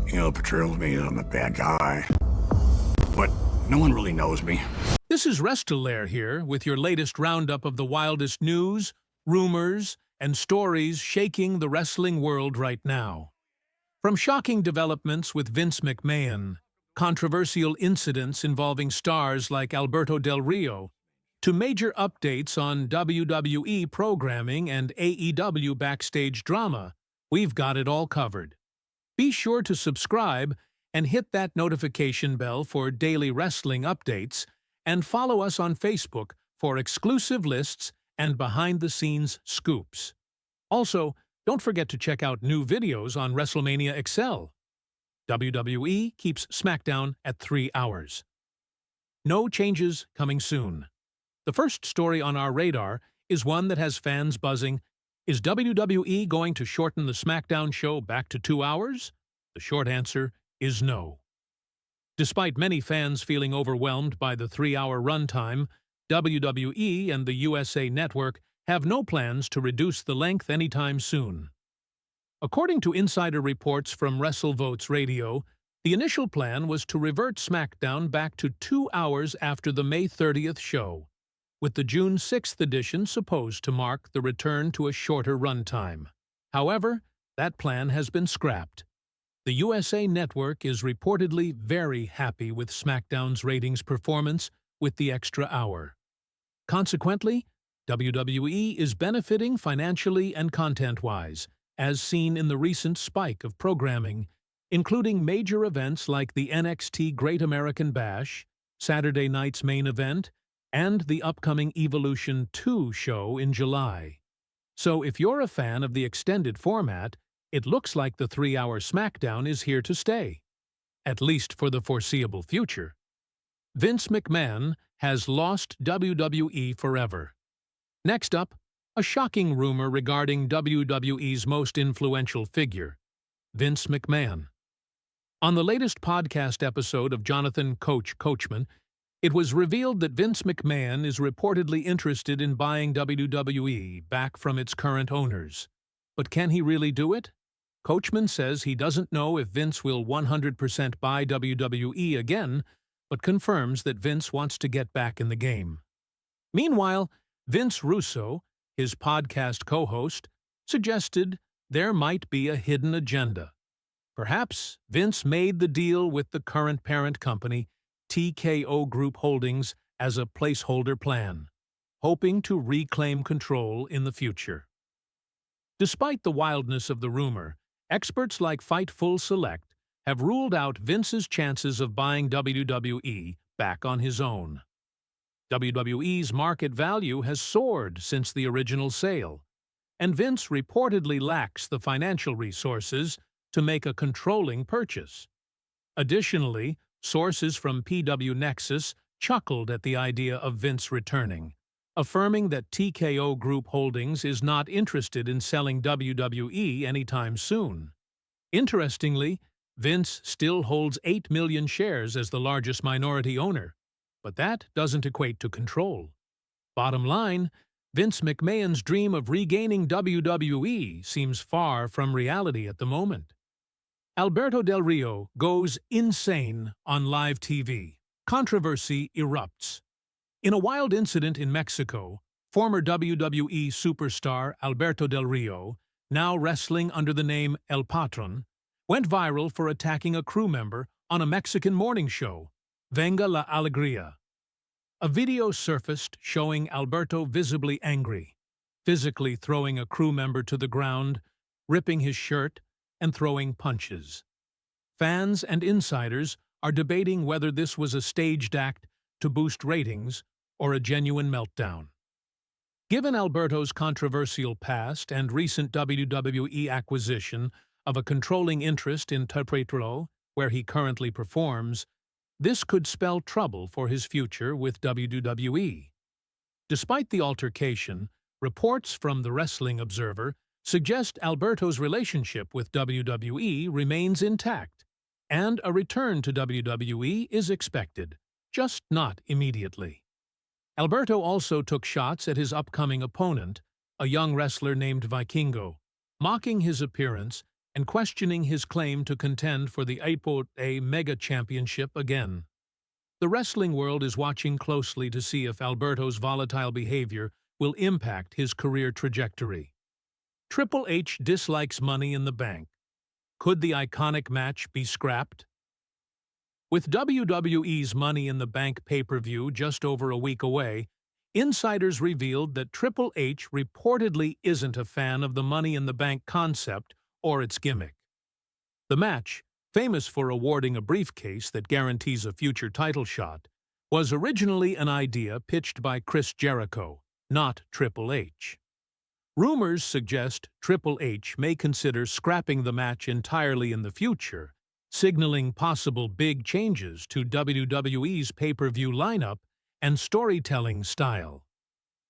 portrays me I'm a bad guy. But no one really knows me. This is Restelaire here with your latest roundup of the wildest news, rumors, and stories shaking the wrestling world right now. From shocking developments with Vince McMahon, controversial incidents involving stars like Alberto Del Rio, to major updates on WWE programming and AEW backstage drama, we've got it all covered. Be sure to subscribe and hit that notification bell for daily wrestling updates, and follow us on Facebook for exclusive lists and behind-the-scenes scoops. Also, don't forget to check out new videos on WrestleMania XL. WWE keeps SmackDown at 3 hours. No changes coming soon. The first story on our radar is one that has fans buzzing. Is WWE going to shorten the SmackDown show back to 2 hours? The short answer is no. Despite many fans feeling overwhelmed by the 3-hour runtime, WWE and the USA Network have no plans to reduce the length anytime soon. According to insider reports from WrestleVotes Radio, the initial plan was to revert SmackDown back to 2 hours after the May 30th show, with the June 6th edition supposed to mark the return to a shorter runtime. However, that plan has been scrapped. The USA Network is reportedly very happy with SmackDown's ratings performance with the extra hour. Consequently, WWE is benefiting financially and content-wise, as seen in the recent spike of programming, including major events like the NXT Great American Bash, Saturday night's main event, and the upcoming Evolution 2 show in July. So if you're a fan of the extended format, it looks like the 3-hour SmackDown is here to stay, at least for the foreseeable future. Vince McMahon has lost WWE forever. Next up, a shocking rumor regarding WWE's most influential figure, Vince McMahon. On the latest podcast episode of Jonathan Coach Coachman, it was revealed that Vince McMahon is reportedly interested in buying WWE back from its current owners. But can he really do it? Coachman says he doesn't know if Vince will 100% buy WWE again, but confirms that Vince wants to get back in the game. Meanwhile, Vince Russo, his podcast co-host, suggested there might be a hidden agenda. Perhaps Vince made the deal with the current parent company, TKO Group Holdings, as a placeholder plan, hoping to reclaim control in the future. Despite the wildness of the rumor, experts like Fightful Select have ruled out Vince's chances of buying WWE back on his own. WWE's market value has soared since the original sale, and Vince reportedly lacks the financial resources to make a controlling purchase. Additionally, sources from PW Nexus chuckled at the idea of Vince returning, affirming that TKO Group Holdings is not interested in selling WWE anytime soon. Interestingly, Vince still holds 8 million shares as the largest minority owner, but that doesn't equate to control. Bottom line, Vince McMahon's dream of regaining WWE seems far from reality at the moment. Alberto Del Rio goes insane on live TV. Controversy erupts. In a wild incident in Mexico, former WWE superstar Alberto Del Rio, now wrestling under the name El Patron, went viral for attacking a crew member on a Mexican morning show, Venga la Alegría. A video surfaced showing Alberto visibly angry, physically throwing a crew member to the ground, ripping his shirt, and throwing punches. Fans and insiders are debating whether this was a staged act to boost ratings or a genuine meltdown. Given Alberto's controversial past and recent WWE acquisition of a controlling interest in Teatro, where he currently performs, this could spell trouble for his future with WWE. Despite the altercation, reports from the Wrestling Observer suggest Alberto's relationship with WWE remains intact, and a return to WWE is expected, just not immediately. Alberto also took shots at his upcoming opponent, a young wrestler named Vikingo, mocking his appearance and questioning his claim to contend for the A Mega Championship again. The wrestling world is watching closely to see if Alberto's volatile behavior will impact his career trajectory. Triple H dislikes Money in the Bank. Could the iconic match be scrapped? With WWE's Money in the Bank pay-per-view just over a week away, insiders revealed that Triple H reportedly isn't a fan of the Money in the Bank concept or its gimmick. The match, famous for awarding a briefcase that guarantees a future title shot, was originally an idea pitched by Chris Jericho, not Triple H. Rumors suggest Triple H may consider scrapping the match entirely in the future, signaling possible big changes to WWE's pay-per-view lineup and storytelling style.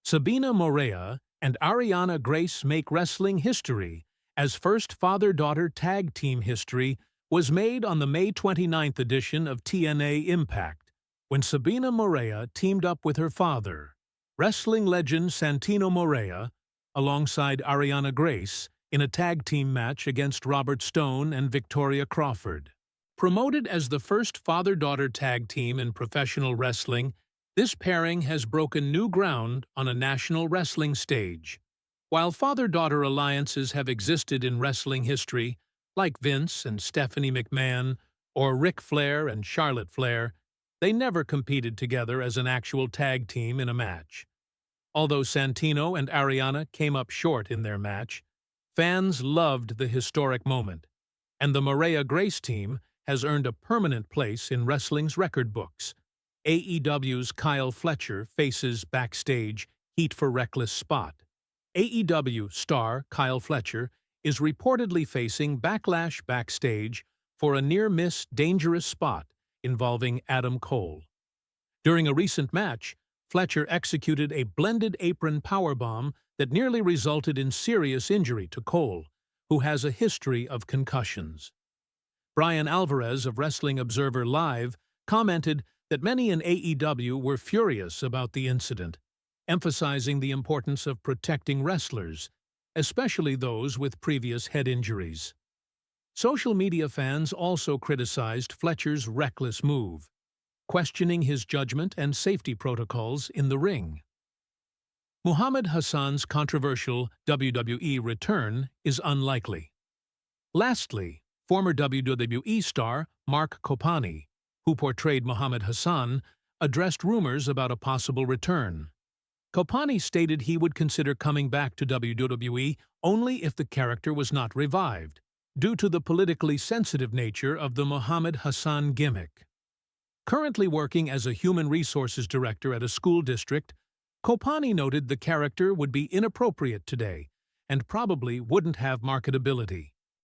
Sabina Morea and Ariana Grace make wrestling history, as first father-daughter tag team history was made on the May 29th edition of TNA Impact, when Sabina Morea teamed up with her father, wrestling legend Santino Morea, alongside Ariana Grace, in a tag team match against Robert Stone and Victoria Crawford. Promoted as the first father-daughter tag team in professional wrestling, this pairing has broken new ground on a national wrestling stage. While father-daughter alliances have existed in wrestling history, like Vince and Stephanie McMahon, or Ric Flair and Charlotte Flair, they never competed together as an actual tag team in a match. Although Santino and Ariana came up short in their match, fans loved the historic moment, and the Morea-Grace team has earned a permanent place in wrestling's record books. AEW's Kyle Fletcher faces Backstage Heat for Reckless spot. AEW star Kyle Fletcher is reportedly facing backlash backstage for a near-miss dangerous spot involving Adam Cole. During a recent match, Fletcher executed a blended apron powerbomb that nearly resulted in serious injury to Cole, who has a history of concussions. Brian Alvarez of Wrestling Observer Live commented that many in AEW were furious about the incident, emphasizing the importance of protecting wrestlers, especially those with previous head injuries. Social media fans also criticized Fletcher's reckless move, questioning his judgment and safety protocols in the ring. Muhammad Hassan's controversial WWE return is unlikely. Lastly, former WWE star Mark Kopani, who portrayed Muhammad Hassan, addressed rumors about a possible return. Kopani stated he would consider coming back to WWE only if the character was not revived, due to the politically sensitive nature of the Muhammad Hassan gimmick. Currently working as a human resources director at a school district, Kopani noted the character would be inappropriate today and probably wouldn't have marketability.